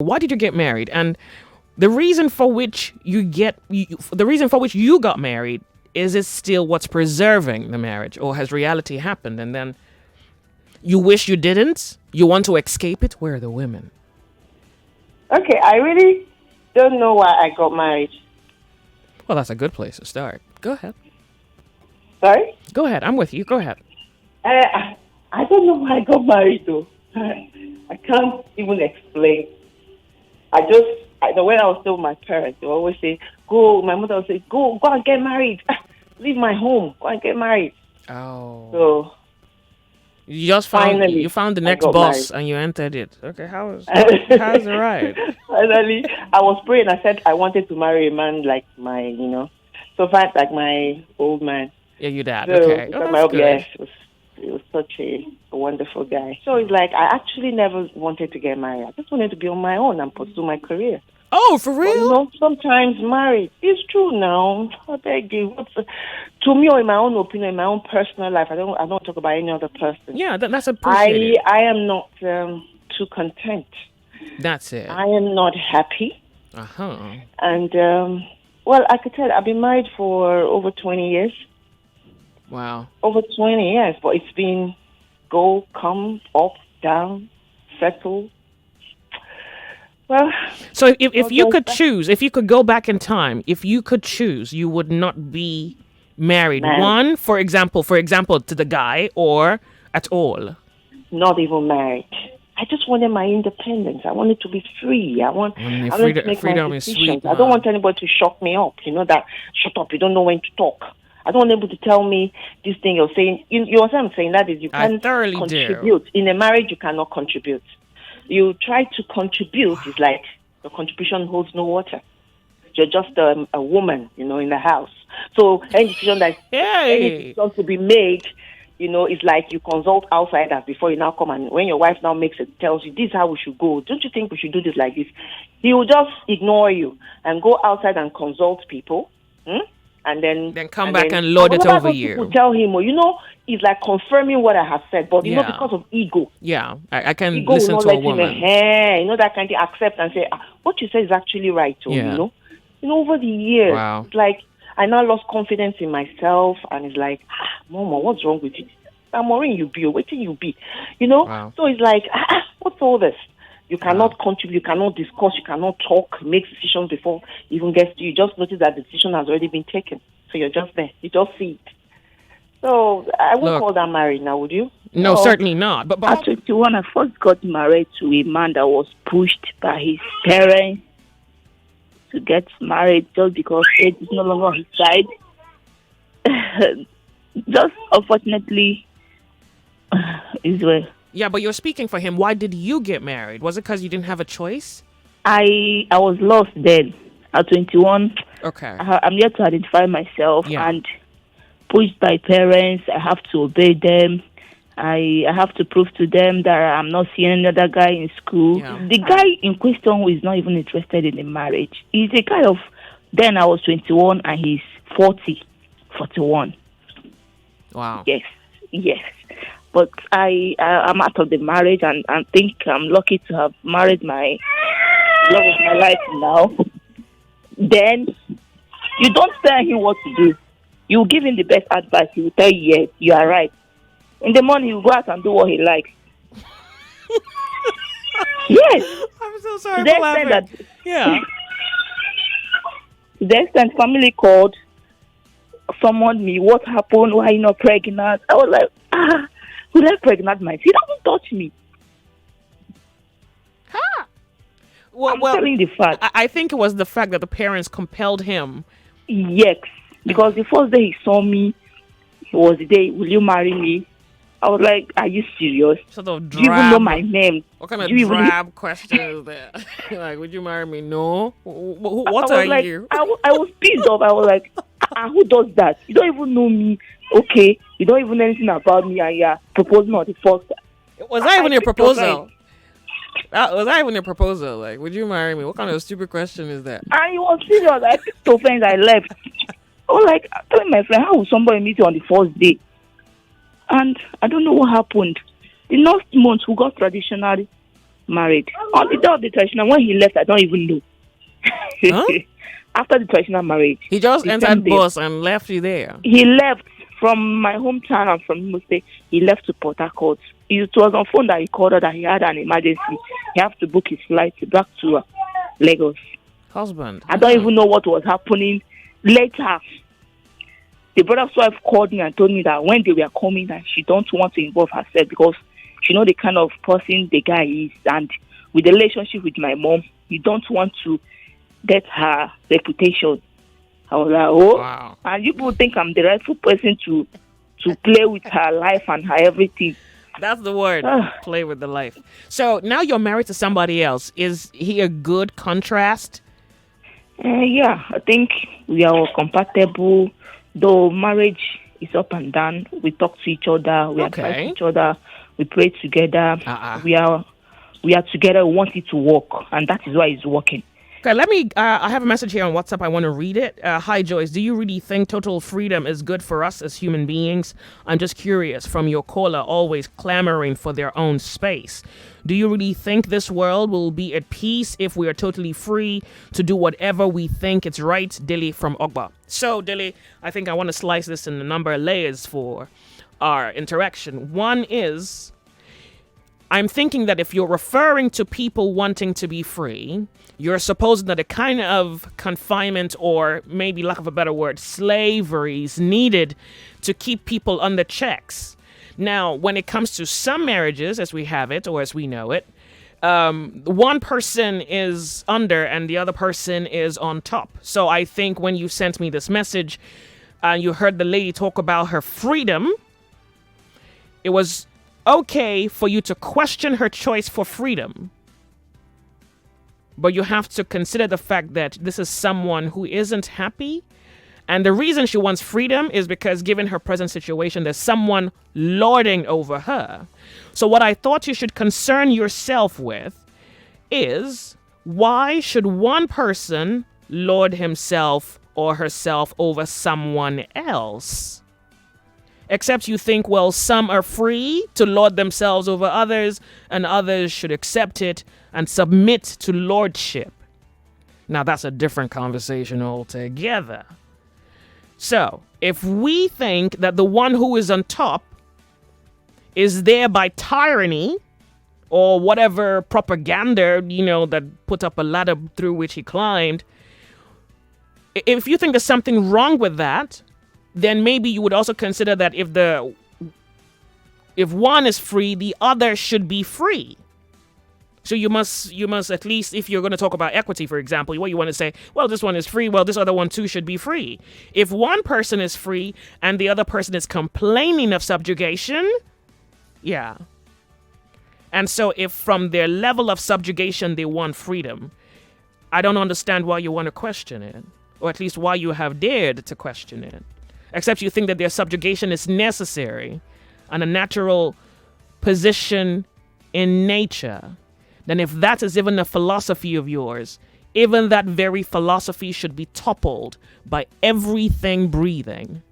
Why did you get married? And the reason for which the reason for which you got married, is it still what's preserving the marriage, or has reality happened and then you wish you didn't? You want to escape it? Where are the women? Okay, I really don't know why I got married. Well, that's a good place to start. Go ahead. Sorry? Go ahead. I'm with you. Go ahead. I don't know why I got married though. I can't even explain. When I was still with my parents, they would always say, go, my mother would say, go and get married. Leave my home, go and get married. Oh. So you just finally, found the next boss and you entered it. Okay, how's it right? Finally, I was praying. I said I wanted to marry a man like like my old man. Yeah, your dad. So, okay. Oh, my old yes, it was such a wonderful guy. So it's like I actually never wanted to get married. I just wanted to be on my own and pursue my career. Oh, for real? But, sometimes marriage is true now. I beg you. To me, or in my own opinion, in my own personal life, I don't talk about any other person. Yeah, that's appreciated. I am not too content. That's it. I am not happy. Uh-huh. And, I could tell I've been married for over 20 years. Wow. Over 20 years, but it's been go, come, up, down, settle. Well, so if you could choose, if you could go back in time, if you could choose, you would not be married. One, for example, to the guy, or at all. Not even married. I just wanted my independence. I wanted to be free. I wanted to make my decisions. I don't want anybody to shut me up. You know that, shut up, you don't know when to talk. I don't want anybody to tell me this thing you're saying. You know what I'm saying? That is, you can't contribute. In a marriage, you cannot contribute. You try to contribute, it's like your contribution holds no water. You're just a woman, in the house. So any decision to be made, it's like you consult outsiders before you now come, and when your wife now tells you, this is how we should go. Don't you think we should do this like this? He will just ignore you and go outside and consult people. And then come back and lord it over you. People tell him, it's like confirming what I have said, but because of ego. Yeah, I can listen to a woman. That kind of accept and say, what you say is actually right. Over the years, it's like I now lost confidence in myself, and it's like, Mama, what's wrong with you? I'm worrying you be, waiting you be, Wow. So it's like, what's all this? You cannot contribute, you cannot discuss, you cannot talk, make decisions before it even gets to you. You just notice that the decision has already been taken. So you're just there. You just see it. So I wouldn't call that married now, would you? No, certainly not. But at 21, I first got married to a man that was pushed by his parents to get married just because age is no longer on his side. Just unfortunately, is well. Yeah, but you're speaking for him. Why did you get married? Was it because you didn't have a choice? I was lost then at 21. Okay. I'm yet to identify myself and pushed by parents. I have to obey them. I have to prove to them that I'm not seeing another guy in school. Yeah. The guy in question who is not even interested in the marriage, he's a kind of, then I was 21 and he's 41. Wow. Yes. But I'm out of the marriage, and I think I'm lucky to have married my love of my life now. Then you don't tell him what to do. You give him the best advice. He will tell you, yes, you are right. In the morning, he will go out and do what he likes. Yes. I'm so sorry for laughing. Yeah. To the extent family called, summoned me. What happened? Why are you not pregnant? I was like, who let pregnant myself? He doesn't touch me. I'm telling the fact. I think it was the fact that the parents compelled him. Yes, because the first day he saw me, it was the day, will you marry me? I was like, are you serious? Sort of drab. Do you even know my name? What kind of drab question is that? Like, would you marry me? No. What are you? I was pissed off. I was like, who does that? You don't even know me. Okay, you don't even know anything about me, and you're proposing on the first. Was that even your proposal? Was that even your proposal? Like, would you marry me? What kind of stupid question is that? And he was serious. I picked offense. I left. I was like, I'm telling my friend, how would somebody meet you on the first day? And I don't know what happened. The next month, we got traditional married. On the day of the traditional, when he left, I don't even know. Huh? After the traditional marriage, he just entered bus and left you there. He left from my hometown and from Imo State. He left to Port Harcourt. It was on phone that he called her that he had an emergency. He had to book his flight back to Lagos. Husband. I don't even know what was happening. Later, the brother's wife called me and told me that when they were coming, that she don't want to involve herself because she know the kind of person the guy is, and with the relationship with my mom, he don't want to get her reputation. I was like, oh, wow. And you people think I'm the rightful person to play with her life and her everything. That's the word, play with the life. So now you're married to somebody else. Is he a good contrast? Yeah, I think we are all compatible. Though marriage is up and down, we talk to each other, we advise each other, we pray together. We are together. We want it to work, and that is why it's working. Okay, let me. I have a message here on WhatsApp. I want to read it. Hi, Joyce. Do you really think total freedom is good for us as human beings? I'm just curious. From your caller, always clamoring for their own space. Do you really think this world will be at peace if we are totally free to do whatever we think it's right? Dilly from Ogba. So, Dilly, I think I want to slice this in a number of layers for our interaction. One is, I'm thinking that if you're referring to people wanting to be free, you're supposing that a kind of confinement, or maybe lack of a better word, slavery is needed to keep people under checks. Now, when it comes to some marriages, as we have it, or as we know it, one person is under and the other person is on top. So I think when you sent me this message and you heard the lady talk about her freedom, it was okay for you to question her choice for freedom. But you have to consider the fact that this is someone who isn't happy. And the reason she wants freedom is because given her present situation, there's someone lording over her. So what I thought you should concern yourself with is, why should one person lord himself or herself over someone else? Except you think, well, some are free to lord themselves over others, and others should accept it and submit to lordship. Now, that's a different conversation altogether. So, if we think that the one who is on top is there by tyranny or whatever propaganda, that put up a ladder through which he climbed, if you think there's something wrong with that, then maybe you would also consider that if one is free, the other should be free. So you must at least, if you're going to talk about equity, for example, what you want to say, well, this one is free, well, this other one too should be free. If one person is free and the other person is complaining of subjugation, yeah. And so if from their level of subjugation they want freedom, I don't understand why you want to question it, or at least why you have dared to question it. Except you think that their subjugation is necessary and a natural position in nature. Then if that is even a philosophy of yours, even that very philosophy should be toppled by everything breathing.